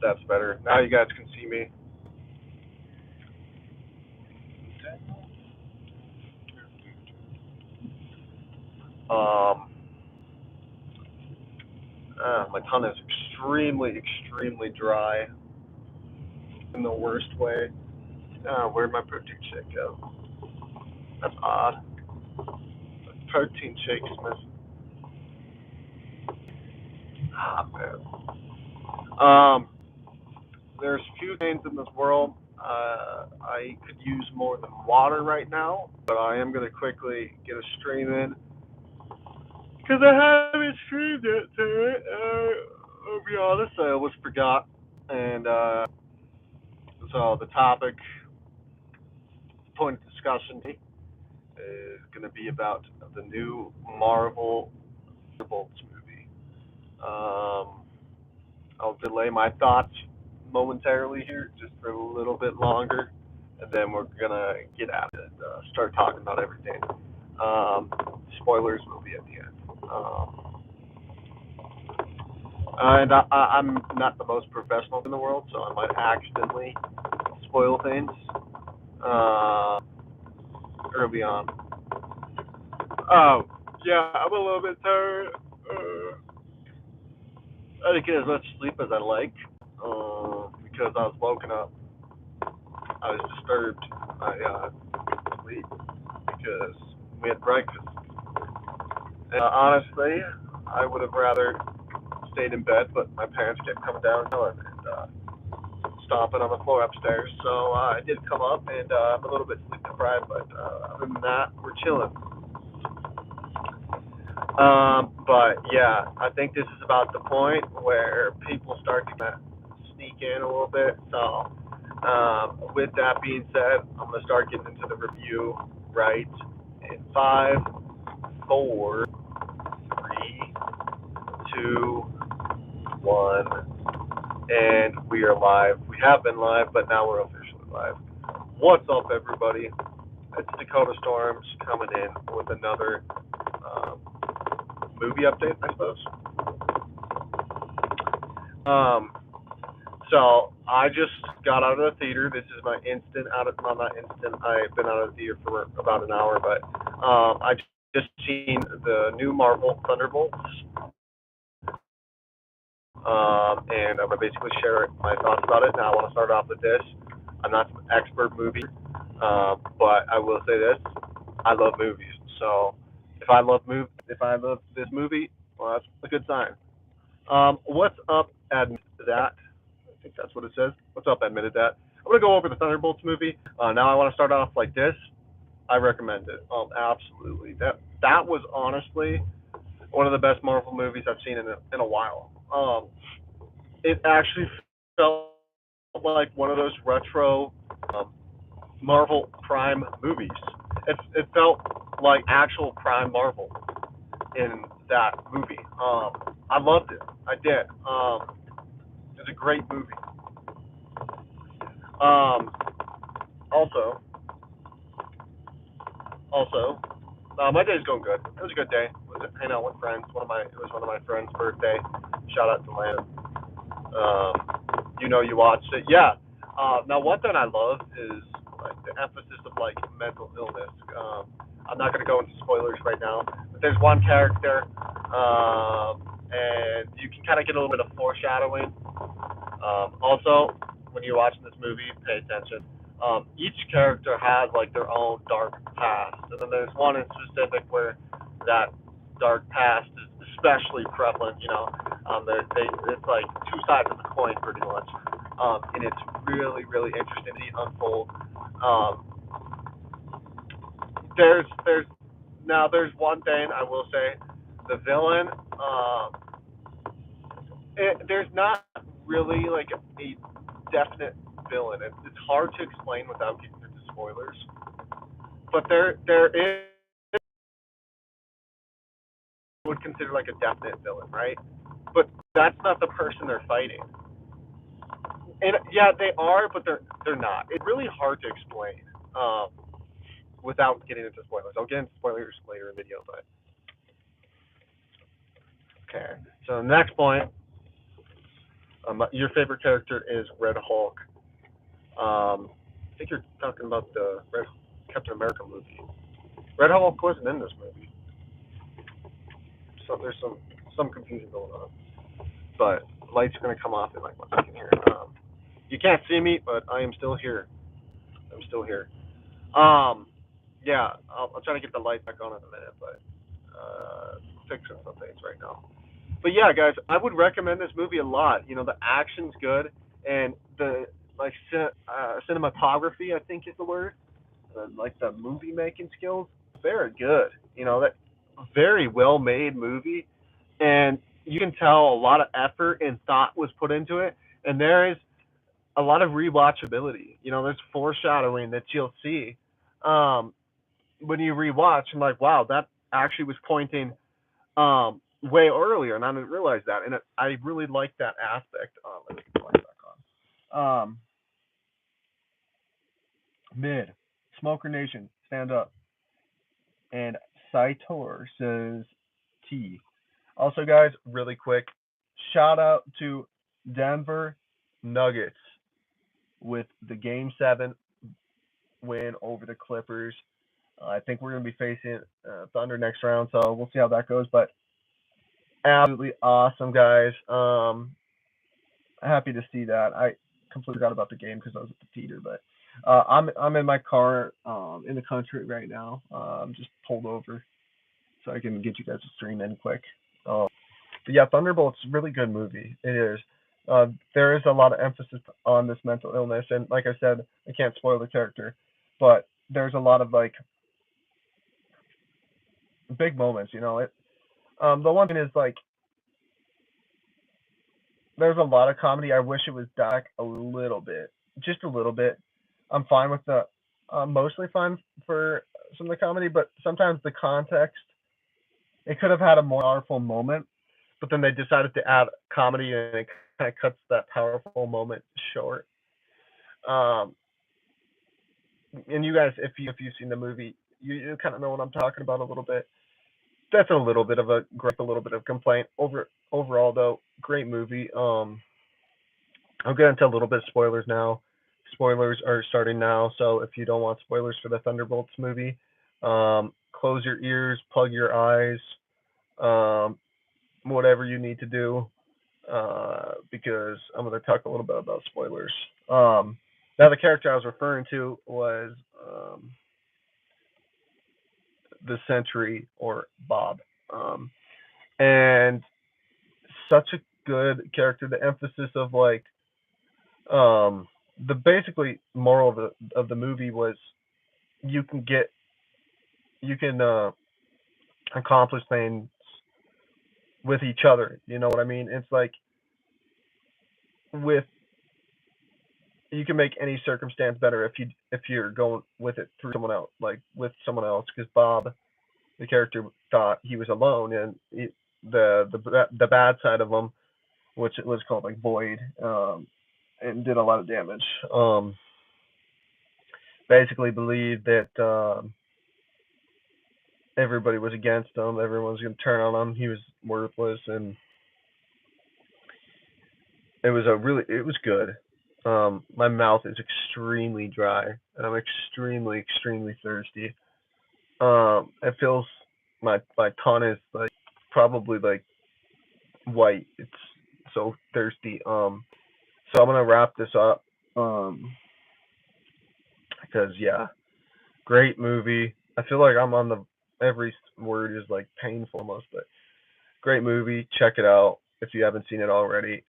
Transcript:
That's better. Now you guys can see me. Um, my tongue is extremely dry in the worst way. Where'd my protein shake go? That's odd. Protein shake is missing. Ah, man. Um, there's few things in this world I could use more than water right now, but I am gonna quickly get a stream in because I haven't streamed it today. I'll be honest, I almost forgot, and so the topic, point of discussion is going to be about the new Marvel Thunderbolts movie. Um, I'll delay my thoughts momentarily here, just for a little bit longer, and then we're gonna get at it and start talking about everything. Um, Spoilers will be at the end. And I'm not the most professional in the world, so I might accidentally spoil things early on. Oh, yeah, I'm a little bit tired. I didn't get as much sleep as I like because I was woken up. I was disturbed. I sleep because we had breakfast. And honestly, I would have rather stayed in bed, but my parents kept coming down and stomping on the floor upstairs. So I did come up, and I'm a little bit sleep deprived, but other than that, we're chilling. But yeah, I think this is about the point where people start to sneak in a little bit. So, with that being said, I'm gonna start getting into the review right in five, four, three, two, one, and we are live. We have been live, but now we're officially live. What's up, everybody? It's Dakota Storms coming in with another um, movie update, I suppose. Um, so I just got out of the theater. This is my instant out of, well, not instant. I've been out of the theater for about an hour, but I just seen the new Marvel Thunderbolts, and I'm gonna basically share my thoughts about it. Now I want to start off with this. I'm not an expert movie, but I will say this: I love movies. So if I love this movie, well, that's a good sign. What's up, admit that? I think that's what it says. What's up, admitted that? I'm gonna go over the Thunderbolts movie. Now I want to start off like this. I recommend it. Absolutely. That was honestly one of the best Marvel movies I've seen in a while. It actually felt like one of those retro um, Marvel Prime movies. It felt like actual Prime Marvel in that movie. I loved it. I did. It's a great movie. Um, also, my day's going good. It was a good day. Was hanging out with friends. It was one of my friends' birthday. Shout out to Lana. You watched it. Yeah. Now one thing I love is like the emphasis of like mental illness. I'm not gonna go into spoilers right now, but there's one character, and you can kind of get a little bit of foreshadowing. Also, when you're watching this movie, pay attention. Each character has like their own dark past, and then there's one in specific where that dark past is especially prevalent. It's like two sides of the coin, pretty much, and it's really interesting to see unfold. Um, there's now there's one thing I will say, the villain. There's not really like a definite villain. It's hard to explain without getting into spoilers. But there is would consider like a definite villain, right? But that's not the person they're fighting. And yeah, they are, but they're not. It's really hard to explain um, without getting into spoilers. I'll get into spoilers later in the video, but okay. So the next point, Your favorite character is Red Hulk. I think you're talking about the Red Captain America movie. Red Hulk wasn't in this movie, so there's some confusion going on. But light's gonna come off in like 1 second here. You can't see me, but I am still here. I'm still here. Um, yeah, I'll try to get the light back on in a minute, but fixing some things right now. But yeah, guys, I would recommend this movie a lot. You know, the action's good, and the like cinematography, I think is the word. Like the movie making skills, very good. You know, that very well made movie, and you can tell a lot of effort and thought was put into it. And there is a lot of rewatchability. You know, there's foreshadowing that you'll see um, when you rewatch. And like, wow, that actually was pointing way earlier, and I didn't realize that. And I really like that aspect. Let me get the light back on. Mid, Smoker Nation, stand up. And Saitor says T. Also, guys, really quick, shout out to Denver Nuggets with the Game 7 win over the Clippers. I think we're going to be facing Thunder next round, so we'll see how that goes. But absolutely awesome, guys. Happy to see that. I completely forgot about the game because I was at the theater, but I'm in my car in the country right now. I'm just pulled over so I can get you guys a stream in quick. But yeah, Thunderbolts, really good movie. It is. There is a lot of emphasis on this mental illness, and like I said, I can't spoil the character, but there's a lot of like big moments. You know, the one thing is like there's a lot of comedy. I wish it was back a little bit, just a little bit. I'm fine with the, mostly fine for some of the comedy, but sometimes the context, it could have had a more powerful moment, but then they decided to add comedy and it kind of cuts that powerful moment short. Um, and you guys, if you've seen the movie, you kind of know what I'm talking about a little bit. That's a little bit of a gripe, a little bit of complaint. Overall though, great movie. I'll get into a little bit of spoilers now. Spoilers are starting now, so if you don't want spoilers for the Thunderbolts movie, close your ears, plug your eyes, um, whatever you need to do, because I'm going to talk a little bit about spoilers. Now, the character I was referring to was the Sentry or Bob, and such a good character. The emphasis of like the basically moral of the movie was you can get you can accomplish things with each other. You know what I mean? It's like with you can make any circumstance better if you're going with it through someone else, like with someone else. Because Bob, the character, thought he was alone, and the bad side of him, which it was called like Void, and did a lot of damage. Basically believed that everybody was against him, everyone was going to turn on him, he was worthless, and it was good. My mouth is extremely dry, and I'm extremely thirsty. It feels my tongue is like probably like white. It's so thirsty. So I'm gonna wrap this up. Because yeah, great movie. I feel like I'm on the every word is like painful almost, but great movie. Check it out if you haven't seen it already.